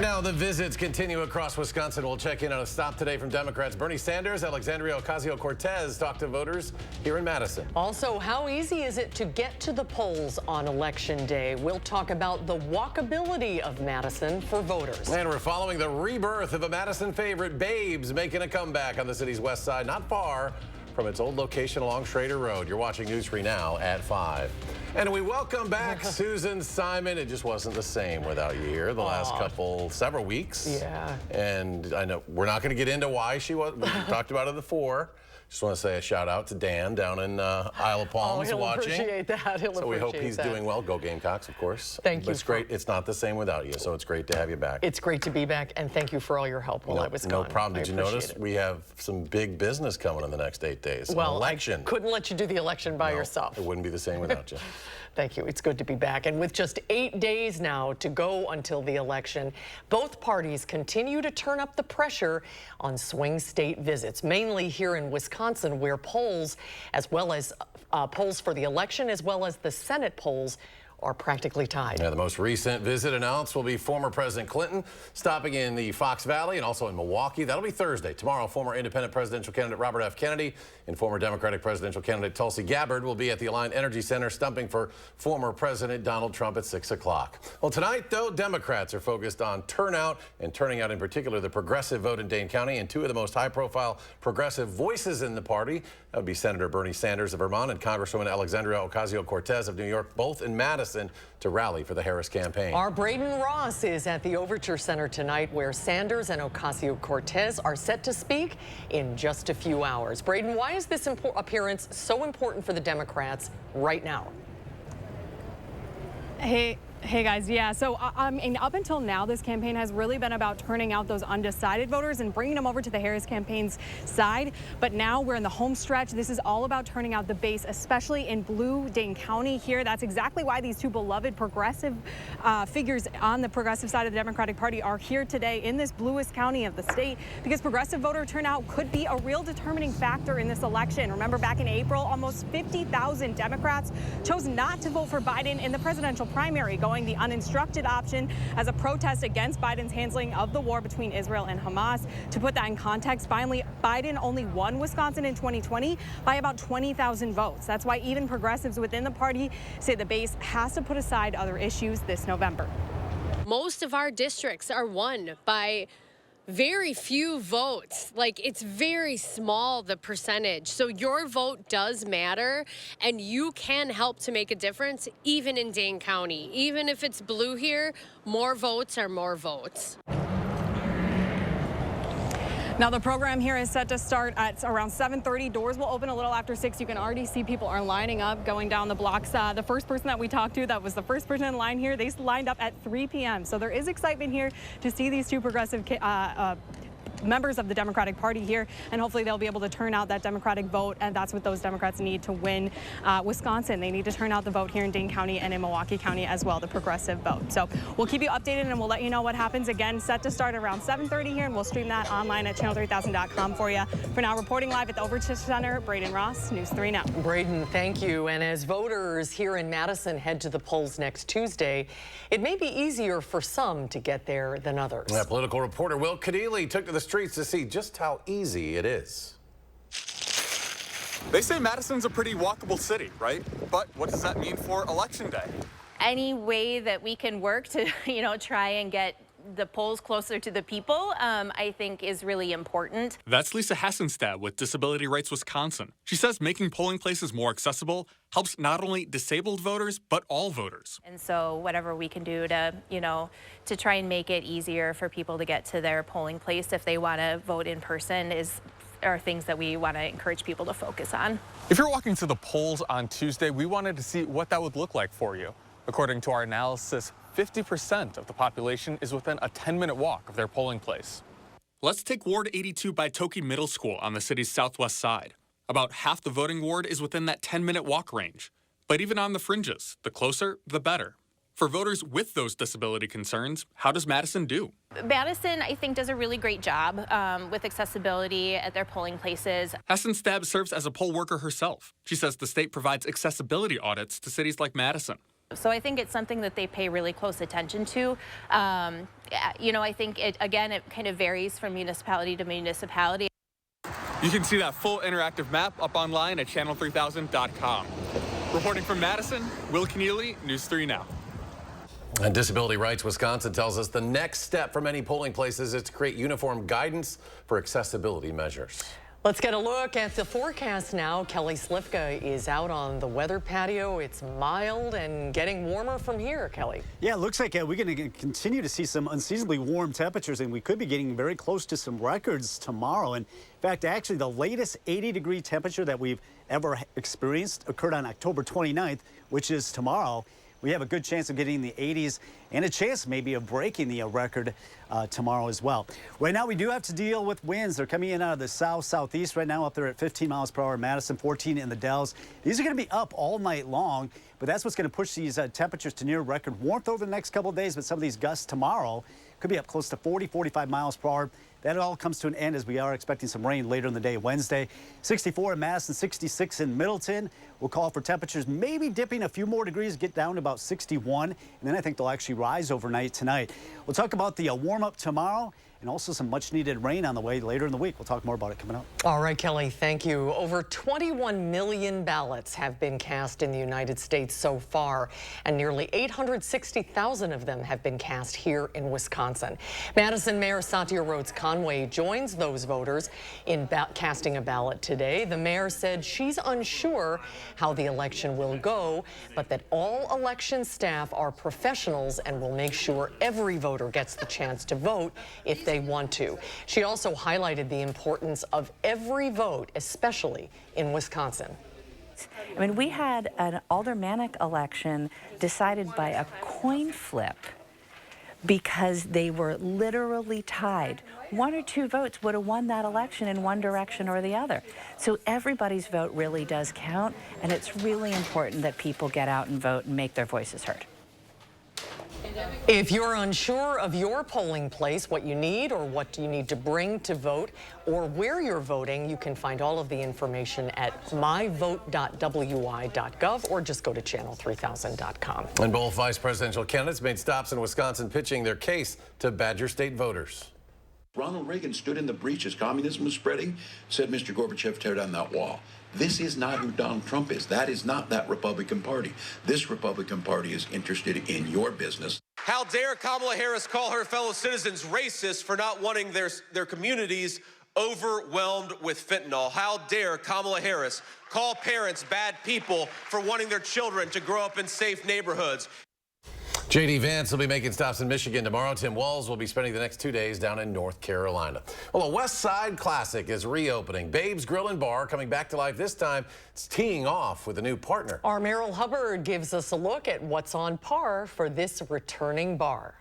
Now, the visits continue across Wisconsin. We'll check in on a stop today from Democrats. Bernie Sanders, Alexandria Ocasio-Cortez talked to voters here in Madison. Also, how easy is it to get to the polls on Election Day? We'll talk about the walkability of Madison for voters. And we're following the rebirth of a Madison favorite, Babes, making a comeback on the city's west side, not far from its old location along Schrader Road. You're watching News 3 now at 5. And we welcome back Susan Simon. It just wasn't the same without you here the last several weeks. Yeah. And I know we're not going to get into why she was. We talked about it before. Just want to say a shout out to Dan down in Isle of Palms watching. Appreciate that. So we hope he's doing well. Go Gamecocks, of course. Thank you. It's great. It's not the same without you, so it's great to have you back. It's great to be back, and thank you for all your help while I was gone. No problem. Did you notice we have some big business coming in the next 8 days? Well, election. I couldn't let you do the election by yourself. It wouldn't be the same without you. Thank you. It's good to be back. And with just 8 days now to go until the election, both parties continue to turn up the pressure on swing state visits, mainly here in Wisconsin, where polls, as well as polls for the election, as well as the Senate polls, are practically tied. Yeah, the most recent visit announced will be former President Clinton stopping in the Fox Valley and also in Milwaukee. That'll be Thursday. Tomorrow, former independent presidential candidate Robert F. Kennedy and former Democratic presidential candidate Tulsi Gabbard will be at the Alliant Energy Center stumping for former President Donald Trump at 6 o'clock. Well, tonight, though, Democrats are focused on turnout and turning out in particular the progressive vote in Dane County, and two of the most high-profile progressive voices in the party. That would be Senator Bernie Sanders of Vermont and Congresswoman Alexandria Ocasio-Cortez of New York, both in Madison to rally for the Harris campaign. Our Braden Ross is at the Overture Center tonight, where Sanders and Ocasio-Cortez are set to speak in just a few hours. Braden, why is this appearance so important for the Democrats right now? Hey guys, yeah, so I mean, up until now, this campaign has really been about turning out those undecided voters and bringing them over to the Harris campaign's side. But now we're in the home stretch. This is all about turning out the base, especially in blue Dane County here. That's exactly why these two beloved progressive figures on the progressive side of the Democratic Party are here today in this bluest county of the state, because progressive voter turnout could be a real determining factor in this election. Remember, back in April, almost 50,000 Democrats chose not to vote for Biden in the presidential primary, going the uninstructed option as a protest against Biden's handling of the war between Israel and Hamas. To put that in context, finally, Biden only won Wisconsin in 2020 by about 20,000 votes. That's why even progressives within the party say the base has to put aside other issues this November. Most of our districts are won by very few votes. Like, it's very small, the percentage. So your vote does matter, and you can help to make a difference even in Dane County. Even if it's blue here, more votes are more votes. Now, the program here is set to start at around 7:30. Doors will open a little after 6. You can already see people are lining up, going down the blocks. The first person that we talked to, that was the first person in line here, they lined up at 3 p.m. So there is excitement here to see these two progressive members of the Democratic Party here, and hopefully they'll be able to turn out that Democratic vote, and that's what those Democrats need to win Wisconsin. They need to turn out the vote here in Dane County and in Milwaukee County as well, the progressive vote. So we'll keep you updated, and we'll let you know what happens. Again, set to start around 7:30 here, and we'll stream that online at channel3000.com for you. For now, reporting live at the Overture Center, Braden Ross, News 3 Now. Braden, thank you. And as voters here in Madison head to the polls next Tuesday, it may be easier for some to get there than others. Yeah, political reporter Will Kadili took to the streets to see just how easy it is. They say Madison's a pretty walkable city, right? But what does that mean for Election Day? Any way that we can work to, try and get the polls closer to the people, I think is really important. That's Lisa Hassenstad with Disability Rights Wisconsin. She says making polling places more accessible helps not only disabled voters, but all voters. And so whatever we can do to, to try and make it easier for people to get to their polling place if they want to vote in person are things that we want to encourage people to focus on. If you're walking to the polls on Tuesday, we wanted to see what that would look like for you. According to our analysis, 50% of the population is within a 10-minute walk of their polling place. Let's take Ward 82 by Toki Middle School on the city's southwest side. About half the voting ward is within that 10-minute walk range. But even on the fringes, the closer, the better. For voters with those disability concerns, how does Madison do? Madison, I think, does a really great job with accessibility at their polling places. Hassenstad serves as a poll worker herself. She says the state provides accessibility audits to cities like Madison. So I think it's something that they pay really close attention to. You know, I think it kind of varies from municipality to municipality. You can see that full interactive map up online at channel3000.com. Reporting from Madison, Will Keneally, News 3 Now. And Disability Rights Wisconsin tells us the next step for many polling places is to create uniform guidance for accessibility measures. Let's get a look at the forecast now. Kelly Slifka is out on the weather patio. It's mild and getting warmer from here, Kelly. Yeah, it looks like we're going to continue to see some unseasonably warm temperatures, and we could be getting very close to some records tomorrow. And in fact, actually, the latest 80-degree temperature that we've ever experienced occurred on October 29th, which is tomorrow. We have a good chance of getting the 80s and a chance maybe of breaking the record tomorrow as well. Right now, we do have to deal with winds. They're coming in out of the south-southeast right now, up there at 15 miles per hour in Madison, 14 in the Dells. These are going to be up all night long, but that's what's going to push these temperatures to near record warmth over the next couple of days. But some of these gusts tomorrow could be up close to 40, 45 miles per hour. That all comes to an end as we are expecting some rain later in the day. Wednesday, 64 in Madison, 66 in Middleton. We'll call for temperatures maybe dipping a few more degrees, get down to about 61. And then I think they'll actually rise overnight tonight. We'll talk about the warm-up tomorrow and also some much-needed rain on the way later in the week. We'll talk more about it coming up. All right, Kelly, thank you. Over 21 million ballots have been cast in the United States so far, and nearly 860,000 of them have been cast here in Wisconsin. Madison Mayor Satya Rhodes Conway joins those voters in casting a ballot today. The mayor said she's unsure how the election will go, but that all election staff are professionals and will make sure every voter gets the chance to vote if they want to. She also highlighted the importance of every vote, especially in Wisconsin. I mean, we had an aldermanic election decided by a coin flip because they were literally tied. One or two votes would have won that election in one direction or the other. So everybody's vote really does count, and it's really important that people get out and vote and make their voices heard. If you're unsure of your polling place, what you need or what you need to bring to vote, or where you're voting, you can find all of the information at myvote.wi.gov or just go to channel3000.com. And both vice presidential candidates made stops in Wisconsin pitching their case to Badger State voters. Ronald Reagan stood in the breach as communism was spreading, said, Mr. Gorbachev, tear down that wall. This is not who Donald Trump is. That is not that Republican Party. This Republican Party is interested in your business. How dare Kamala Harris call her fellow citizens racist for not wanting their communities overwhelmed with fentanyl? How dare Kamala Harris call parents bad people for wanting their children to grow up in safe neighborhoods? J.D. Vance will be making stops in Michigan tomorrow. Tim Walz will be spending the next 2 days down in North Carolina. Well, a West Side classic is reopening. Babe's Grill and Bar coming back to life this time. It's teeing off with a new partner. Our Merrill Hubbard gives us a look at what's on par for this returning bar.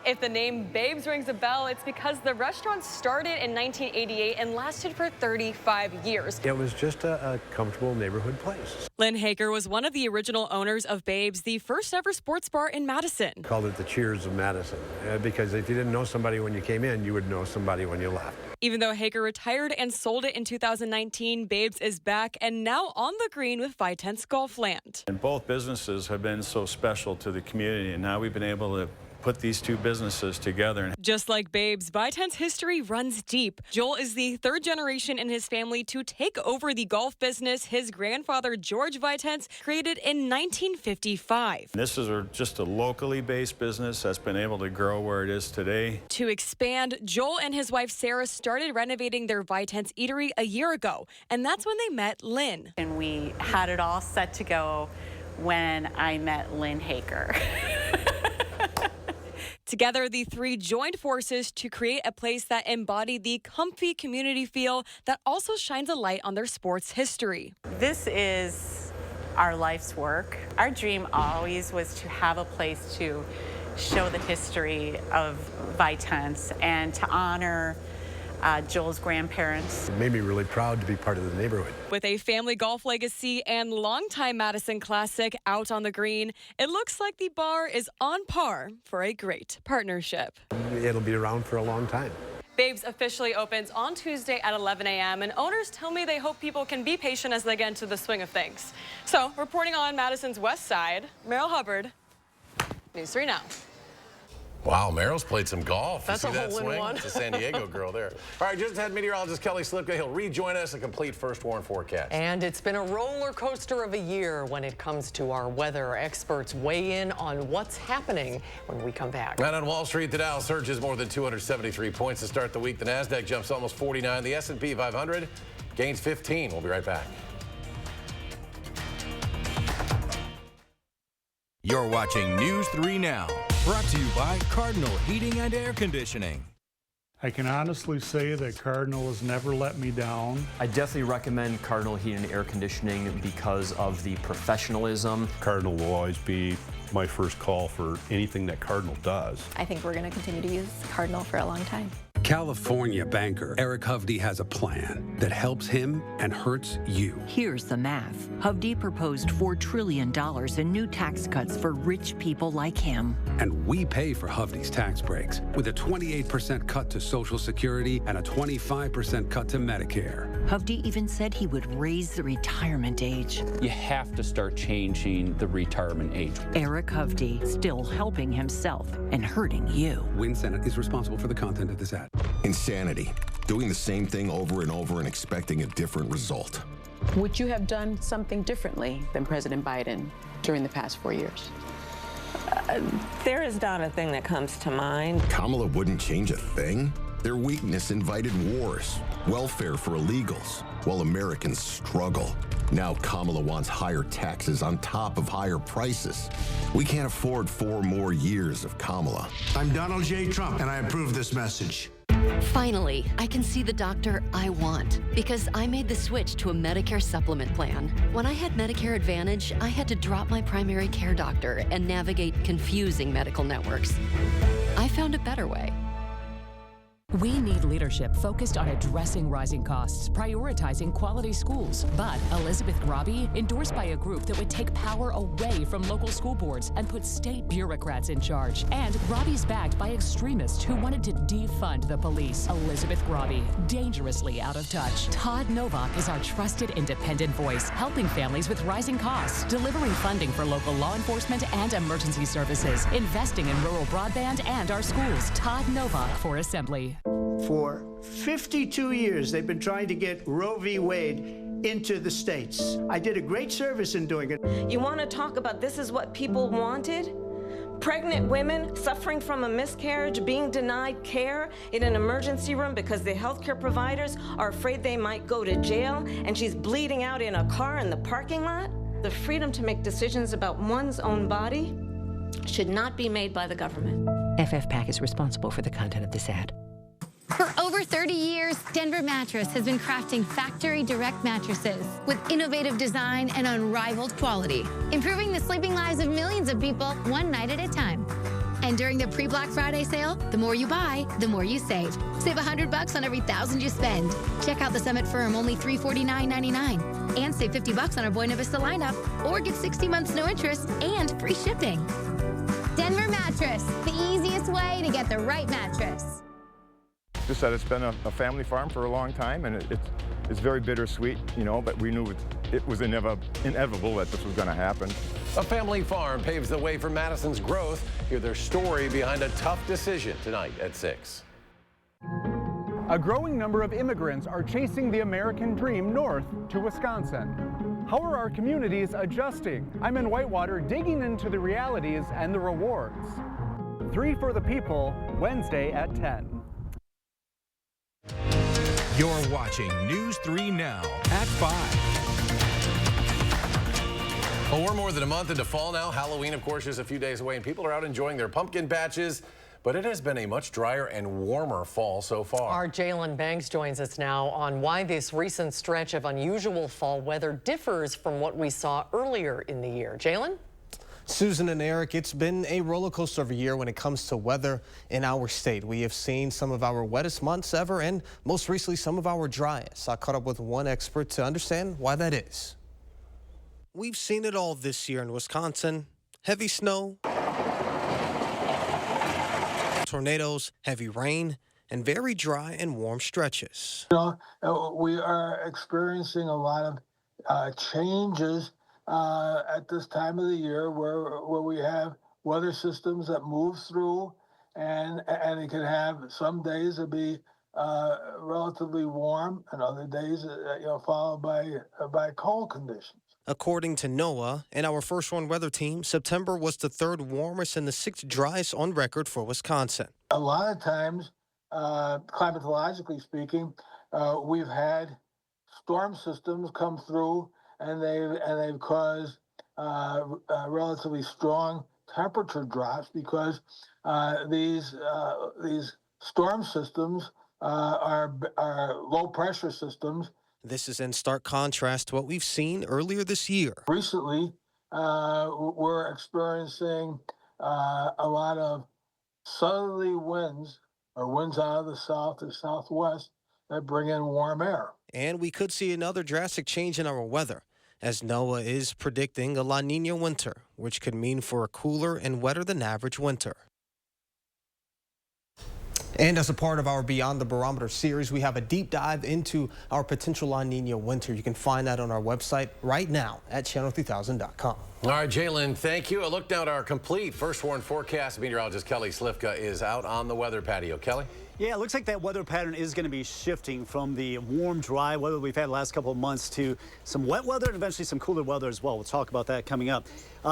If the name Babes rings a bell, it's because the restaurant started in 1988 and lasted for 35 years. It was just a comfortable neighborhood place. Lynn Haker was one of the original owners of Babes, the first ever sports bar in Madison. Called it the Cheers of Madison, because if you didn't know somebody when you came in, you would know somebody when you left. Even though Haker retired and sold it in 2019, Babes is back and now on the green with Vitence Golfland. And both businesses have been so special to the community, and now we've been able to put these two businesses together. Just like Babes, Vitence history runs deep. Joel is the third generation in his family to take over the golf business his grandfather, George Vitence, created in 1955. This is just a locally based business that's been able to grow where it is today. To expand, Joel and his wife, Sarah, started renovating their Vitence eatery a year ago, and that's when they met Lynn. And we had it all set to go when I met Lynn Haker. Together, the three joined forces to create a place that embodied the comfy community feel that also shines a light on their sports history. This is our life's work. Our dream always was to have a place to show the history of Vitence and to honor Joel's grandparents. It made me really proud to be part of the neighborhood. With a family golf legacy and longtime Madison classic out on the green, it looks like the bar is on par for a great partnership. It'll be around for a long time. Babes officially opens on Tuesday at 11 a.m. and owners tell me they hope people can be patient as they get into the swing of things. So, reporting on Madison's west side, Meryl Hubbard, News 3 Now. Wow, Meryl's played some golf. That's you see a that hole in swing? one. It's a San Diego girl there. All right, just ahead, meteorologist Kelly Slipka. He'll rejoin us, a complete first warn forecast. And it's been a roller coaster of a year when it comes to our weather. Experts weigh in on what's happening when we come back. And on Wall Street, the Dow surges more than 273 points to start the week. The Nasdaq jumps almost 49. The S&P 500 gains 15. We'll be right back. You're watching News 3 Now, brought to you by Cardinal Heating and Air Conditioning. I can honestly say that Cardinal has never let me down. I definitely recommend Cardinal Heating and Air Conditioning because of the professionalism. Cardinal will always be my first call for anything that Cardinal does. I think we're going to continue to use Cardinal for a long time. California banker Eric Hovde has a plan that helps him and hurts you. Here's the math. Hovde proposed $4 trillion in new tax cuts for rich people like him. And we pay for Hovde's tax breaks with a 28% cut to Social Security and a 25% cut to Medicare. Hovde even said he would raise the retirement age. You have to start changing the retirement age. Eric Hovde still helping himself and hurting you. Win Senate is responsible for the content of this ad. Insanity. Doing the same thing over and over and expecting a different result. Would you have done something differently than President Biden during the past 4 years? There is not a thing that comes to mind. Kamala wouldn't change a thing? Their weakness invited wars, welfare for illegals, while Americans struggle. Now Kamala wants higher taxes on top of higher prices. We can't afford 4 more years of Kamala. I'm Donald J. Trump, and I approve this message. Finally, I can see the doctor I want because I made the switch to a Medicare supplement plan. When I had Medicare Advantage, I had to drop my primary care doctor and navigate confusing medical networks. I found a better way. We need leadership focused on addressing rising costs, prioritizing quality schools. But Elizabeth Robbie, endorsed by a group that would take power away from local school boards and put state bureaucrats in charge. And Robbie's backed by extremists who wanted to defund the police. Elizabeth Robbie, dangerously out of touch. Todd Novak is our trusted independent voice, helping families with rising costs, delivering funding for local law enforcement and emergency services, investing in rural broadband and our schools. Todd Novak for Assembly. For 52 years, they've been trying to get Roe v. Wade into the states. I did a great service in doing it. You want to talk about this is what people wanted? Pregnant women suffering from a miscarriage, being denied care in an emergency room because the healthcare providers are afraid they might go to jail, and she's bleeding out in a car in the parking lot? The freedom to make decisions about one's own body should not be made by the government. FFPAC is responsible for the content of this ad. For over 30 years, Denver Mattress has been crafting factory direct mattresses with innovative design and unrivaled quality, improving the sleeping lives of millions of people one night at a time. And during the pre-Black Friday sale, the more you buy, the more you save. Save $100 on every $1,000 you spend. Check out the Summit Firm, only $349.99. And save $50 on our Buena Vista lineup, or get 60 months no interest and free shipping. Denver Mattress, the easiest way to get the right mattress. Just that it's been a family farm for a long time, and it's very bittersweet, you know, but we knew it was inevitable that this was going to happen. A family farm paves the way for Madison's growth. Hear their story behind a tough decision tonight at 6. A growing number of immigrants are chasing the American dream north to Wisconsin. How are our communities adjusting? I'm in Whitewater digging into the realities and the rewards. 3 for the People, Wednesday at 10. You're watching News 3 Now at 5. Well, we're more than a month into fall now. Halloween, of course, is a few days away, and people are out enjoying their pumpkin patches. But it has been a much drier and warmer fall so far. Our Jalen Banks joins us now on why this recent stretch of unusual fall weather differs from what we saw earlier in the year. Jalen? Susan and Eric, it's been a roller coaster of a year when it comes to weather in our state. We have seen some of our wettest months ever and most recently some of our driest. I caught up with one expert to understand why that is. We've seen it all this year in Wisconsin. Heavy snow, tornadoes, heavy rain, and very dry and warm stretches. We are experiencing a lot of changes at this time of the year where we have weather systems that move through, and it can have some days that be relatively warm, and other days followed by cold conditions. According to NOAA and our First Warn Weather team, September was the 3rd warmest and the 6th driest on record for Wisconsin. A lot of times, climatologically speaking, we've had storm systems come through, and they've caused relatively strong temperature drops because these storm systems are low pressure systems. This is in stark contrast to what we've seen earlier this year. Recently, we're experiencing a lot of southerly winds, or winds out of the south or southwest, that bring in warm air. And we could see another drastic change in our weather, as NOAA is predicting a La Niña winter, which could mean for a cooler and wetter than average winter. And as a part of our Beyond the Barometer series, we have a deep dive into our potential La Niña winter. You can find that on our website right now at channel3000.com. All right, Jalen, thank you. A look now at our complete First Warn forecast. Meteorologist Kelly Slifka is out on the weather patio. Kelly? Yeah, it looks like that weather pattern is going to be shifting from the warm, dry weather we've had the last couple of months to some wet weather and eventually some cooler weather as well. We'll talk about that coming up.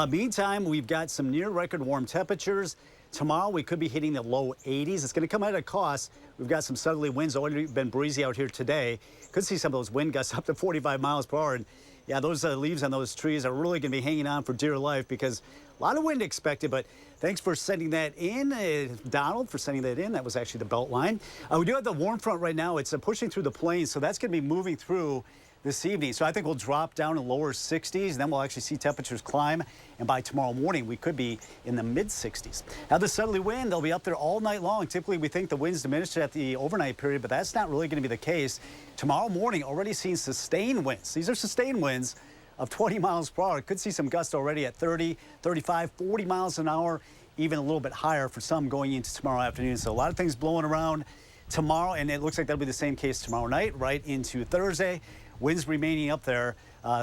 Meantime, we've got some near record warm temperatures. Tomorrow, we could be hitting the low 80s. It's going to come at a cost. We've got some southerly winds already been breezy out here today. Could see some of those wind gusts up to 45 miles per hour. And yeah, those leaves on those trees are really going to be hanging on for dear life because a lot of wind expected. But thanks for sending that in, Donald, for sending that in. That was actually the belt line. We do have the warm front right now. It's pushing through the plains, so that's going to be moving through this evening. So I think we'll drop down in lower 60s, and then we'll actually see temperatures climb. And by tomorrow morning, we could be in the mid 60s. Now, the southerly wind, they'll be up there all night long. Typically, we think the winds diminish at the overnight period, but that's not really going to be the case. Tomorrow morning, already seeing sustained winds. These are sustained winds of 20 miles per hour. Could see some gusts already at 30, 35, 40 miles an hour, even a little bit higher for some going into tomorrow afternoon. So a lot of things blowing around tomorrow, and it looks like that'll be the same case tomorrow night, right into Thursday. Winds remaining up there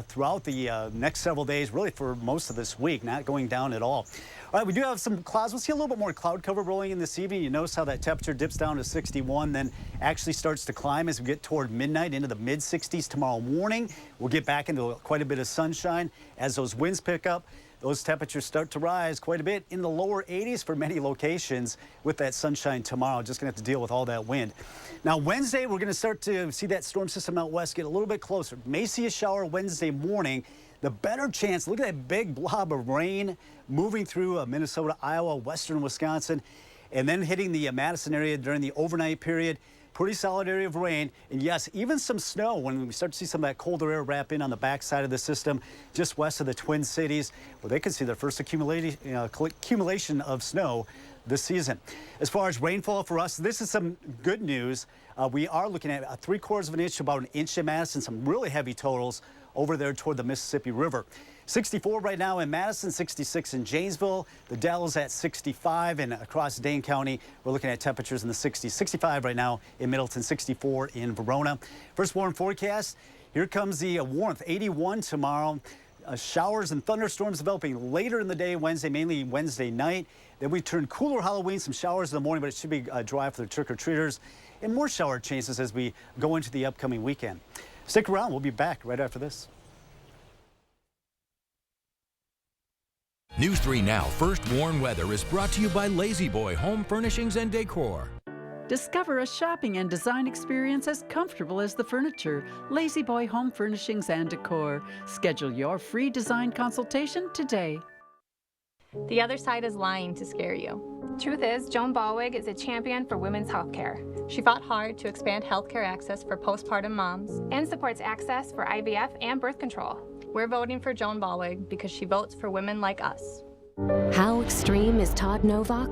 throughout the next several days, really for most of this week, not going down at all. All right, we do have some clouds. We'll see a little bit more cloud cover rolling in this evening. You notice how that temperature dips down to 61, then actually starts to climb as we get toward midnight into the mid 60s tomorrow morning. We'll get back into quite a bit of sunshine as those winds pick up. Those temperatures start to rise quite a bit in the lower 80s for many locations with that sunshine tomorrow. Just going to have to deal with all that wind. Now, Wednesday, we're going to start to see that storm system out west get a little bit closer. May see a shower Wednesday morning. The better chance, look at that big blob of rain moving through Minnesota, Iowa, western Wisconsin, and then hitting the Madison area during the overnight period. Pretty solid area of rain, and yes, even some snow when we start to see some of that colder air wrap in on the backside of the system just west of the Twin Cities, where they could see their first accumulation of snow this season. As far as rainfall for us, this is some good news. We are looking at 3/4 of an inch to about an inch in Madison, some really heavy totals over there toward the Mississippi River. 64 right now in Madison, 66 in Janesville. The Dells at 65, and across Dane County, we're looking at temperatures in the 60s. 65 right now in Middleton, 64 in Verona. First warm forecast, here comes the warmth, 81 tomorrow. Showers and thunderstorms developing later in the day Wednesday, mainly Wednesday night. Then we turn cooler Halloween, some showers in the morning, but it should be dry for the trick-or-treaters. And more shower chances as we go into the upcoming weekend. Stick around, we'll be back right after this. News 3 Now First Warn Weather is brought to you by Lazy Boy Home Furnishings and Decor. Discover a shopping and design experience as comfortable as the furniture. Lazy Boy Home Furnishings and Decor. Schedule your free design consultation today. The other side is lying to scare you. Truth is, Joan Ballweg is a champion for women's health care. She fought hard to expand healthcare access for postpartum moms and supports access for IVF and birth control. We're voting for Joan Ballweg because she votes for women like us. How extreme is Todd Novak?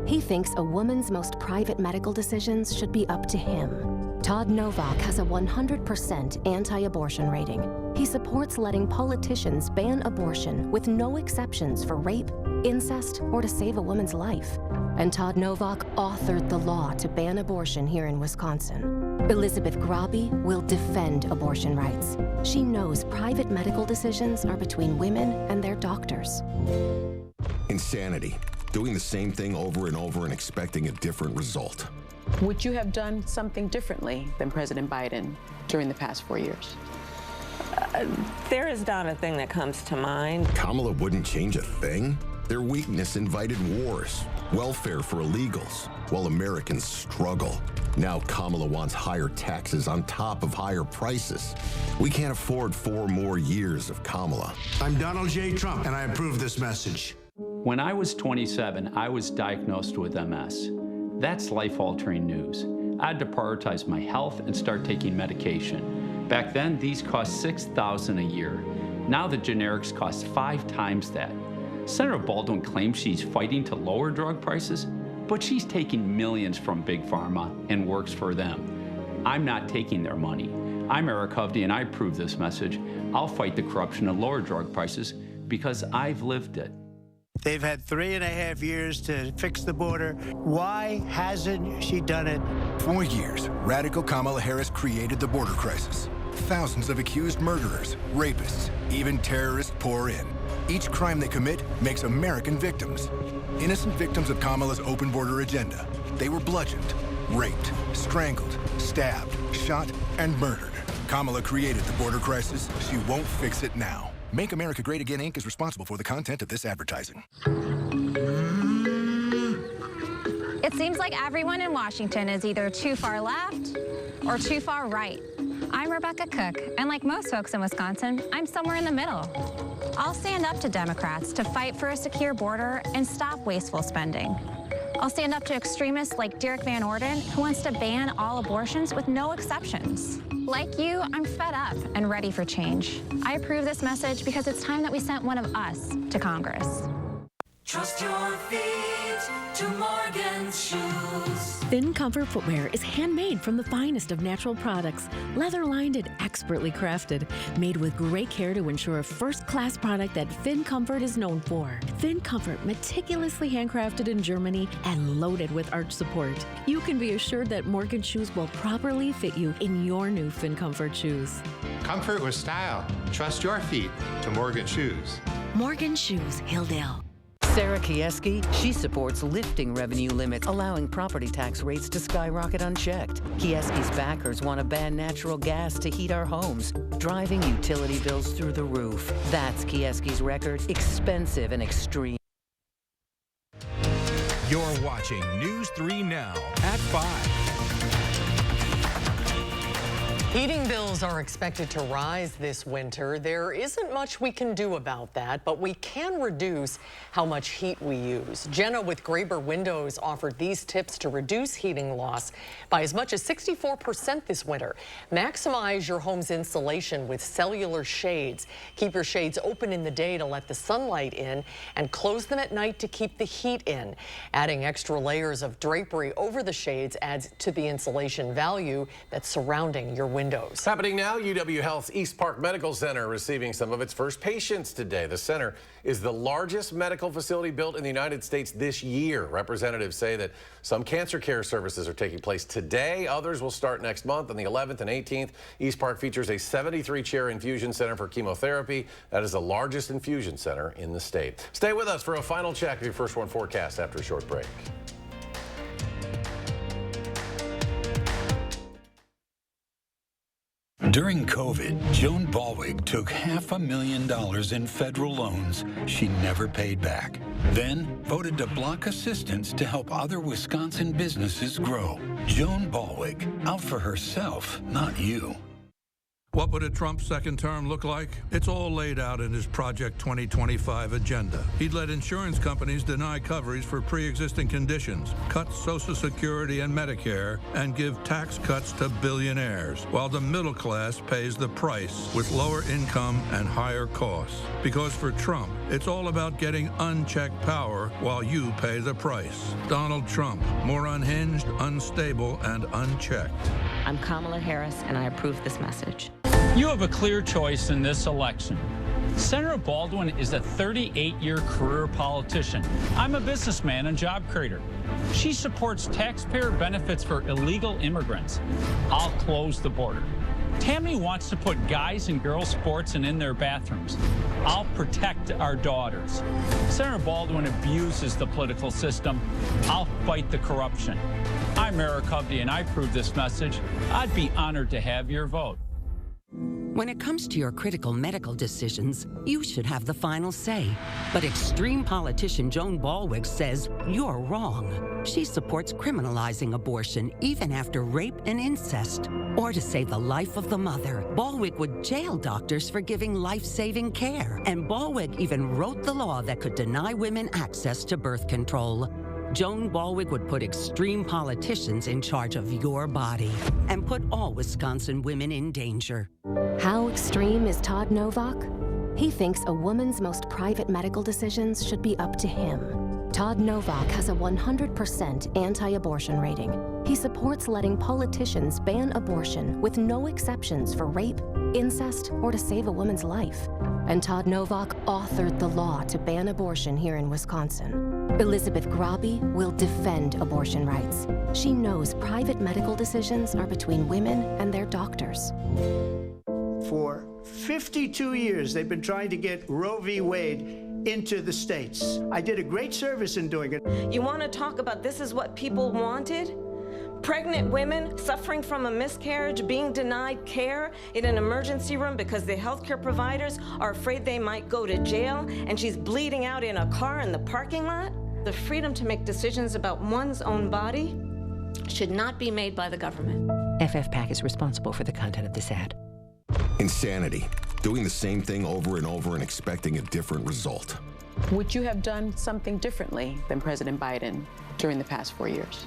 He thinks a woman's most private medical decisions should be up to him. Todd Novak has a 100% anti-abortion rating. He supports letting politicians ban abortion with no exceptions for rape, incest, or to save a woman's life. And Todd Novak authored the law to ban abortion here in Wisconsin. Elizabeth Grabe will defend abortion rights. She knows private medical decisions are between women and their doctors. Insanity. Doing the same thing over and over and expecting a different result. Would you have done something differently than President Biden during the past 4 years? There is not a thing that comes to mind. Kamala wouldn't change a thing? Their weakness invited wars, welfare for illegals, while Americans struggle. Now Kamala wants higher taxes on top of higher prices. We can't afford 4 more years of Kamala. I'm Donald J. Trump, and I approve this message. When I was 27, I was diagnosed with MS. That's life-altering news. I had to prioritize my health and start taking medication. Back then, these cost $6,000 a year. Now the generics cost 5 times that. Senator Baldwin claims she's fighting to lower drug prices, but she's taking millions from Big Pharma and works for them. I'm not taking their money. I'm Eric Hovde, and I approve this message. I'll fight the corruption and lower drug prices because I've lived it. They've had 3.5 years to fix the border. Why hasn't she done it? For years, radical Kamala Harris created the border crisis. Thousands of accused murderers, rapists, even terrorists pour in. Each crime they commit makes American victims. Innocent victims of Kamala's open border agenda. They were bludgeoned, raped, strangled, stabbed, shot, and murdered. Kamala created the border crisis. She won't fix it now. Make America Great Again, Inc. is responsible for the content of this advertising. It seems like everyone in Washington is either too far left or too far right. I'm Rebecca Cook, and like most folks in Wisconsin, I'm somewhere in the middle. I'll stand up to Democrats to fight for a secure border and stop wasteful spending. I'll stand up to extremists like Derek Van Orden, who wants to ban all abortions with no exceptions. Like you, I'm fed up and ready for change. I approve this message because it's time that we sent one of us to Congress. Trust your feet to Morgan's shoes. Finn Comfort footwear is handmade from the finest of natural products, leather-lined and expertly crafted, made with great care to ensure a first-class product that Finn Comfort is known for. Finn Comfort, meticulously handcrafted in Germany and loaded with arch support. You can be assured that Morgan shoes will properly fit you in your new Finn Comfort shoes. Comfort with style. Trust your feet to Morgan Shoes. Morgan Shoes, Hilldale. Sarah Kieski, she supports lifting revenue limits, allowing property tax rates to skyrocket unchecked. Kieski's backers want to ban natural gas to heat our homes, driving utility bills through the roof. That's Kieski's record, expensive and extreme. You're watching News 3 Now at 5. Heating bills are expected to rise this winter. There isn't much we can do about that, but we can reduce how much heat we use. Jenna with Graber Windows offered these tips to reduce heating loss by as much as 64% this winter. Maximize your home's insulation with cellular shades. Keep your shades open in the day to let the sunlight in and close them at night to keep the heat in. Adding extra layers of drapery over the shades adds to the insulation value that's surrounding your windows. Happening now, UW Health's East Park Medical Center receiving some of its first patients today. The center is the largest medical facility built in the United States this year. Representatives say that some cancer care services are taking place today. Others will start next month on the 11th and 18th. East Park features a 73-chair infusion center for chemotherapy. That is the largest infusion center in the state. Stay with us for a final check of your First One forecast after a short break. During COVID, Joan Balwig took $500,000 in federal loans she never paid back. Then voted to block assistance to help other Wisconsin businesses grow. Joan Balwig, out for herself, not you. What would a Trump second term look like? It's all laid out in his Project 2025 agenda. He'd let insurance companies deny coverage for pre-existing conditions, cut Social Security and Medicare, and give tax cuts to billionaires, while the middle class pays the price with lower income and higher costs. Because for Trump, it's all about getting unchecked power while you pay the price. Donald Trump, more unhinged, unstable, and unchecked. I'm Kamala Harris, and I approve this message. You have a clear choice in this election. Senator Baldwin is a 38-year career politician. I'm a businessman and job creator. She supports taxpayer benefits for illegal immigrants. I'll close the border. Tammy wants to put guys and girls sports in their bathrooms. I'll protect our daughters. Senator Baldwin abuses the political system. I'll fight the corruption. I'm Eric Hovde, and I approve this message. I'd be honored to have your vote. When it comes to your critical medical decisions, you should have the final say. But extreme politician Joan Ballweg says you're wrong. She supports criminalizing abortion even after rape and incest. Or to save the life of the mother, Ballweg would jail doctors for giving life-saving care. And Ballweg even wrote the law that could deny women access to birth control. Joan Ballweg would put extreme politicians in charge of your body and put all Wisconsin women in danger. How extreme is Todd Novak? He thinks a woman's most private medical decisions should be up to him. Todd Novak has a 100% anti-abortion rating. He supports letting politicians ban abortion with no exceptions for rape, incest, or to save a woman's life. And Todd Novak authored the law to ban abortion here in Wisconsin. Elizabeth Grabe will defend abortion rights. She knows private medical decisions are between women and their doctors. For 52 years, they've been trying to get Roe v. Wade into the states. I did a great service in doing it. You want to talk about this is what people wanted? Pregnant women suffering from a miscarriage, being denied care in an emergency room because the healthcare providers are afraid they might go to jail, and she's bleeding out in a car in the parking lot. The freedom to make decisions about one's own body should not be made by the government. FFPAC is responsible for the content of this ad. Insanity. Doing the same thing over and over and expecting a different result. Would you have done something differently than President Biden during the past 4 years?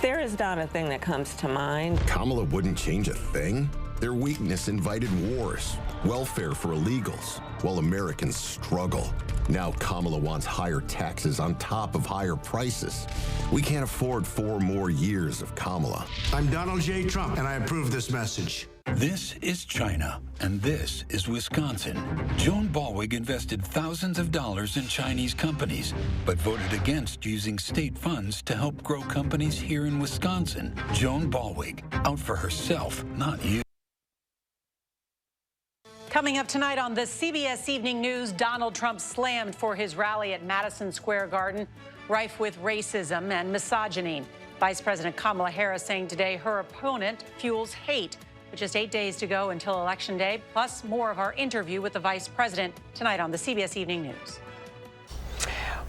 There is not a thing that comes to mind. Kamala wouldn't change a thing? Their weakness invited wars, welfare for illegals, while Americans struggle. Now Kamala wants higher taxes on top of higher prices. We can't afford 4 more years of Kamala. I'm Donald J. Trump, and I approve this message. This is China, and this is Wisconsin. Joan Ballweg invested thousands of dollars in Chinese companies, but voted against using state funds to help grow companies here in Wisconsin. Joan Ballweg, out for herself, not you. Coming up tonight on the CBS Evening News, Donald Trump slammed for his rally at Madison Square Garden, rife with racism and misogyny. Vice President Kamala Harris saying today her opponent fuels hate. With just 8 days to go until Election Day, plus more of our interview with the Vice President tonight on the CBS Evening News.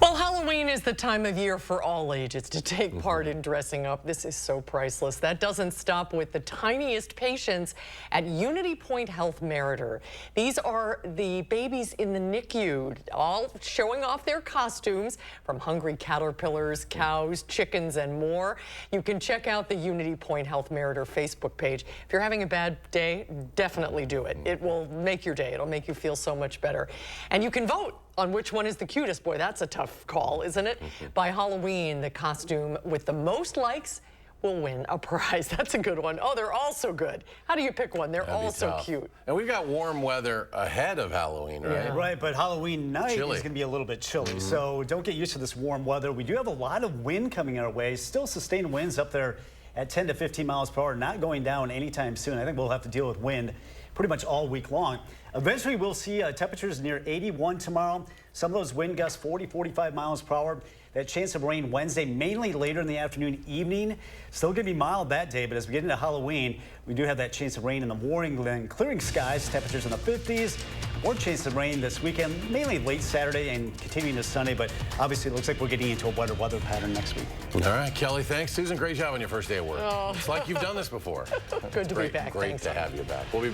Well, Halloween is the time of year for all ages to take part in dressing up. This is so priceless. That doesn't stop with the tiniest patients at Unity Point Health Meriter. These are the babies in the NICU, all showing off their costumes from hungry caterpillars, cows, chickens, and more. You can check out the Unity Point Health Meriter Facebook page. If you're having a bad day, definitely do it. It will make your day. It'll make you feel so much better. And you can vote on which one is the cutest. Boy, that's a tough call, isn't it? By Halloween, the costume with the most likes will win a prize. That's a good one. Oh, they're all so good. How do you pick one? They're all so cute. And we've got warm weather ahead of Halloween, right? Yeah, right, but Halloween night is going to be a little bit chilly, so don't get used to this warm weather. We do have a lot of wind coming our way, still sustained winds up there at 10 to 15 miles per hour, not going down anytime soon. I think we'll have to deal with wind pretty much all week long. Eventually, we'll see temperatures near 81 tomorrow. Some of those wind gusts 40, 45 miles per hour. That chance of rain Wednesday, mainly later in the afternoon, evening. Still going to be mild that day, but as we get into Halloween, we do have that chance of rain in the morning, then clearing skies, temperatures in the 50s. More chance of rain this weekend, mainly late Saturday and continuing to Sunday, but obviously it looks like we're getting into a wetter weather pattern next week. All right, Kelly, thanks. Susan, great job on your first day of work. Oh. It's like you've done this before. Good to be back. Great Thanks. to have you back. We'll be back.